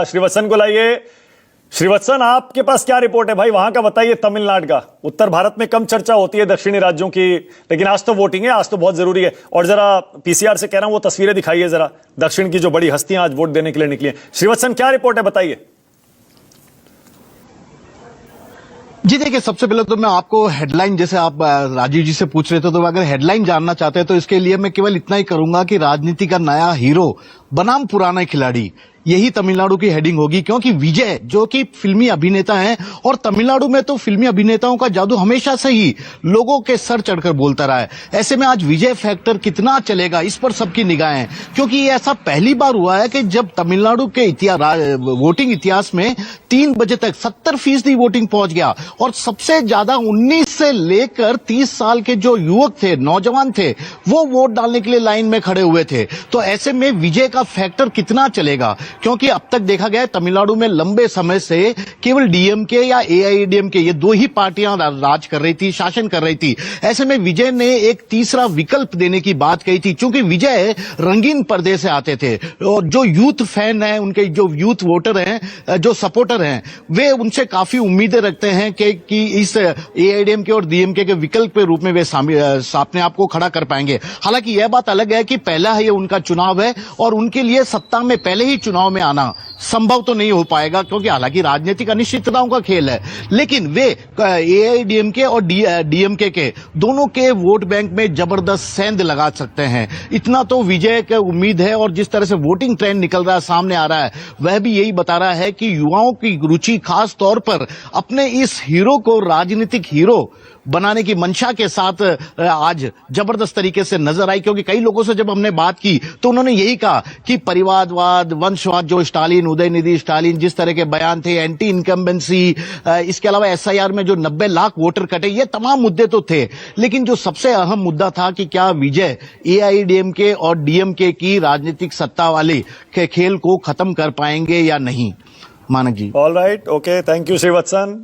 श्रीवत्सन को लाइए। श्रीवत्सन, आपके पास क्या रिपोर्ट है भाई, वहां का बताइए। तमिलनाडु का, उत्तर भारत में कम चर्चा होती है दक्षिणी राज्यों की, लेकिन आज तो वोटिंग है, आज तो बहुत जरूरी है। और जरा पीसीआर से कह रहा हूं वो तस्वीरें दिखाइए जरा, दक्षिण की जो बड़ी हस्तियां आज वोट देने के लिए निकली हैं। श्रीवत्सन, क्या रिपोर्ट है, बताइए। जी देखिए, सबसे पहले तो मैं आपको हेडलाइन, जैसे आप राजीव जी से पूछ रहे थे, तो अगर हेडलाइन जानना चाहते हैं तो इसके लिए मैं केवल इतना ही करूंगा कि राजनीति का नया हीरो बनाम पुराना खिलाड़ी, यही तमिलनाडु की हेडिंग होगी। क्योंकि विजय जो कि फिल्मी अभिनेता हैं, और तमिलनाडु में तो फिल्मी अभिनेताओं का जादू हमेशा से ही लोगों के सर चढ़कर बोलता रहा है। ऐसे में आज विजय फैक्टर कितना चलेगा, इस पर सबकी निगाहें हैं। क्योंकि ये ऐसा पहली बार हुआ है कि जब तमिलनाडु के वोटिंग इतिहास में 3 बजे तक 70% वोटिंग पहुंच गया, और सबसे ज्यादा 19 से लेकर 30 साल के जो युवक थे, नौजवान थे, वो वोट डालने के लिए लाइन में खड़े हुए थे। तो ऐसे में विजय का फैक्टर कितना चलेगा, क्योंकि अब तक देखा गया है तमिलनाडु में लंबे समय से केवल डीएमके या एआईएडीएमके, ये 2 ही पार्टियां राज कर रही थी, शासन कर रही थी। ऐसे में विजय ने एक तीसरा विकल्प देने की बात कही थी। क्योंकि विजय रंगीन पर्दे से आते थे, और जो यूथ फैन है, उनके जो यूथ वोटर हैं, जो सपोर्टर हैं, वे उनसे काफी उम्मीदें रखते हैं कि इस एआईएडीएमके और डीएमके के विकल्प के रूप में वे अपने आप को खड़ा कर पाएंगे। हालांकि यह बात अलग है कि पहला ही उनका चुनाव है, और उनके लिए सत्ता में पहले ही चुनाव में आना संभव तो नहीं हो पाएगा, क्योंकि हालांकि राजनीतिक अनिश्चितताओं का खेल है। लेकिन वे एआईएडीएमके और डीएमके के दोनों के वोट बैंक में जबरदस्त सेंध लगा सकते हैं, इतना तो विजय की उम्मीद है। और जिस तरह से वोटिंग ट्रेंड निकल रहा है, सामने आ रहा है, वह भी यही बता रहा है कि युवाओं की रुचि खास तौर पर अपने इस हीरो को राजनीतिक हीरो बनाने की मंशा के साथ आज जबरदस्त तरीके से नजर आई। क्योंकि कई लोगों से जब हमने बात की तो उन्होंने यही कहा कि परिवारवाद, वंशवाद, जो स्टालिन, उदयनिधि स्टालिन जिस तरह के बयान थे, एंटी इनकम्बेंसी, इसके अलावा एसआईआर में जो 90 लाख वोटर कटे, ये तमाम मुद्दे तो थे। लेकिन जो सबसे अहम मुद्दा था कि क्या विजय एआईएडीएमके और डीएमके की राजनीतिक सत्ता वाले के खेल को खत्म कर पाएंगे या नहीं। Manak ji. All right, okay, thank you Srivatsan.